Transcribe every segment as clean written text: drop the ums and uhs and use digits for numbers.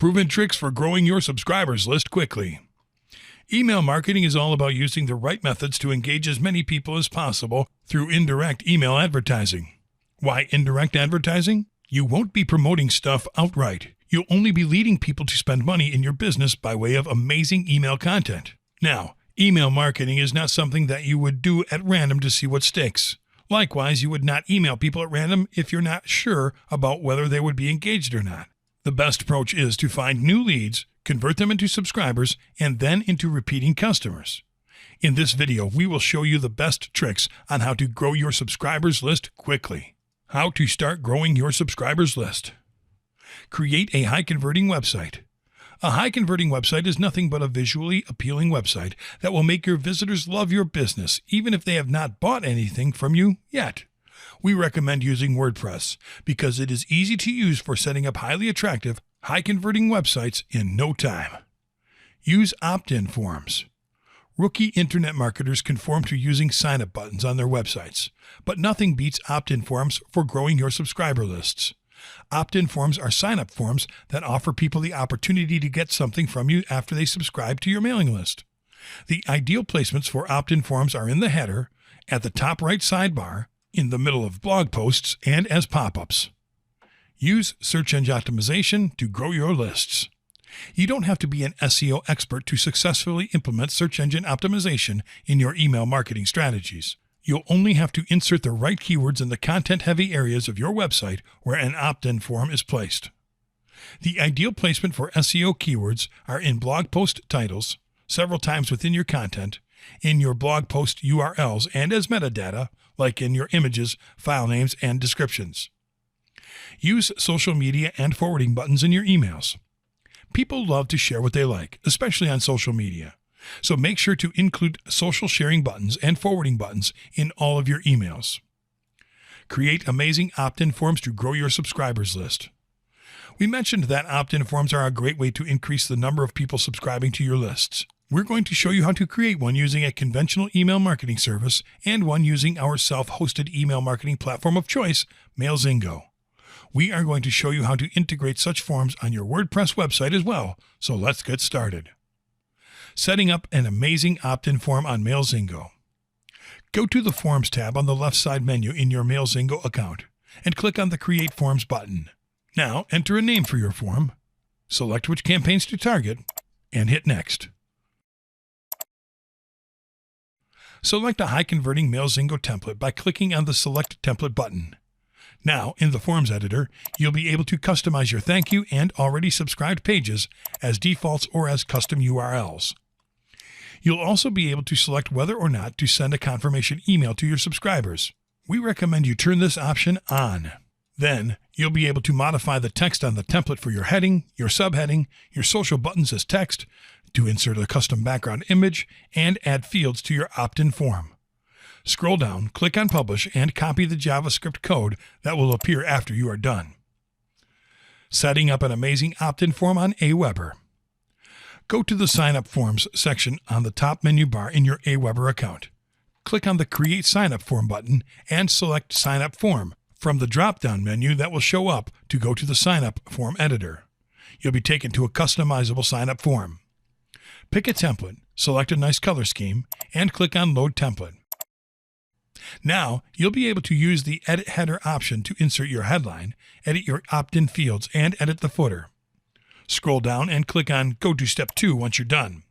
Proven tricks for growing your subscribers list quickly. Email marketing is all about using the right methods to engage as many people as possible through indirect email advertising. Why indirect advertising? You won't be promoting stuff outright. You'll only be leading people to spend money in your business by way of amazing email content. Now, email marketing is not something that you would do at random to see what sticks. Likewise, you would not email people at random if you're not sure about whether they would be engaged or not. The best approach is to find new leads, convert them into subscribers, and then into repeating customers. In this video, we will show you the best tricks on how to grow your subscribers list quickly. How to start growing your subscribers list. Create a high-converting website. A high-converting website is nothing but a visually appealing website that will make your visitors love your business, even if they have not bought anything from you yet. We recommend using WordPress because it is easy to use for setting up highly attractive, high-converting websites in no time. Use opt-in forms. Rookie internet marketers conform to using sign-up buttons on their websites, but nothing beats opt-in forms for growing your subscriber lists. Opt-in forms are sign-up forms that offer people the opportunity to get something from you after they subscribe to your mailing list. The ideal placements for opt-in forms are in the header, at the top right sidebar, in the middle of blog posts, and as pop-ups. Use search engine optimization to grow your lists. You don't have to be an SEO expert to successfully implement search engine optimization in your email marketing strategies. You'll only have to insert the right keywords in the content-heavy areas of your website where an opt-in form is placed. The ideal placement for SEO keywords are in blog post titles, several times within your content, in your blog post URLs, and as metadata, like in your images, file names, and descriptions. Use social media and forwarding buttons in your emails. People love to share what they like, especially on social media. So make sure to include social sharing buttons and forwarding buttons in all of your emails. Create amazing opt-in forms to grow your subscribers list. We mentioned that opt-in forms are a great way to increase the number of people subscribing to your lists. We're going to show you how to create one using a conventional email marketing service and one using our self-hosted email marketing platform of choice, MailZingo. We are going to show you how to integrate such forms on your WordPress website as well, so let's get started. Setting up an amazing opt-in form on MailZingo. Go to the Forms tab on the left side menu in your MailZingo account and click on the Create Forms button. Now enter a name for your form, select which campaigns to target, and hit Next. Select a high-converting MailZingo template by clicking on the Select Template button. Now, in the Forms editor, you'll be able to customize your thank you and already subscribed pages as defaults or as custom URLs. You'll also be able to select whether or not to send a confirmation email to your subscribers. We recommend you turn this option on. Then, you'll be able to modify the text on the template for your heading, your subheading, your social buttons as text, to insert a custom background image, and add fields to your opt-in form. Scroll down, click on Publish, and copy the JavaScript code that will appear after you are done. Setting up an amazing opt-in form on Aweber. Go to the Sign Up Forms section on the top menu bar in your Aweber account. Click on the Create Sign Up Form button and select Sign Up Form from the drop-down menu that will show up to go to the Sign Up Form editor. You'll be taken to a customizable sign-up form. Pick a template, select a nice color scheme, and click on Load Template. Now, you'll be able to use the Edit Header option to insert your headline, edit your opt-in fields, and edit the footer. Scroll down and click on Go to Step 2 once you're done.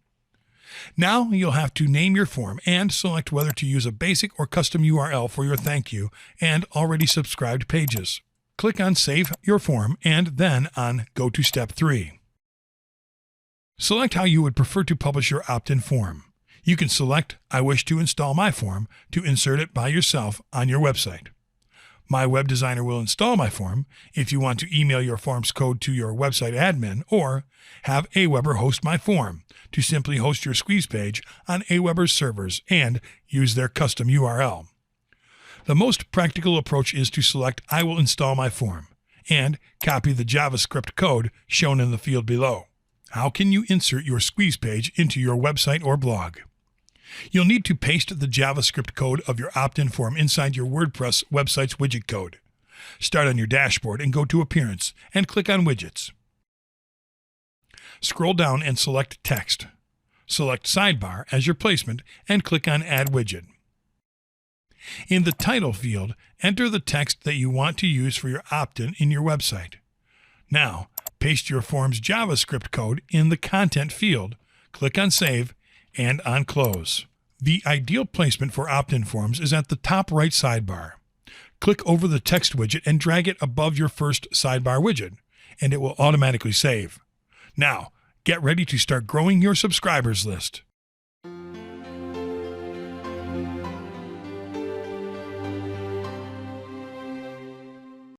Now, you'll have to name your form and select whether to use a basic or custom URL for your thank you and already subscribed pages. Click on Save Your Form and then on Go to Step 3. Select how you would prefer to publish your opt-in form. You can select I wish to install my form to insert it by yourself on your website. My web designer will install my form if you want to email your form's code to your website admin, or have Aweber host my form to simply host your squeeze page on Aweber's servers and use their custom URL. The most practical approach is to select I will install my form and copy the JavaScript code shown in the field below. How can you insert your squeeze page into your website or blog? You'll need to paste the JavaScript code of your opt-in form inside your WordPress website's widget code. Start on your dashboard and go to Appearance and click on Widgets. Scroll down and select Text. Select Sidebar as your placement and click on Add Widget. In the title field, enter the text that you want to use for your opt-in in your website. Now, paste your form's JavaScript code in the Content field, click on Save, and on Close. The ideal placement for opt-in forms is at the top right sidebar. Click over the text widget and drag it above your first sidebar widget, and it will automatically save. Now, get ready to start growing your subscribers list.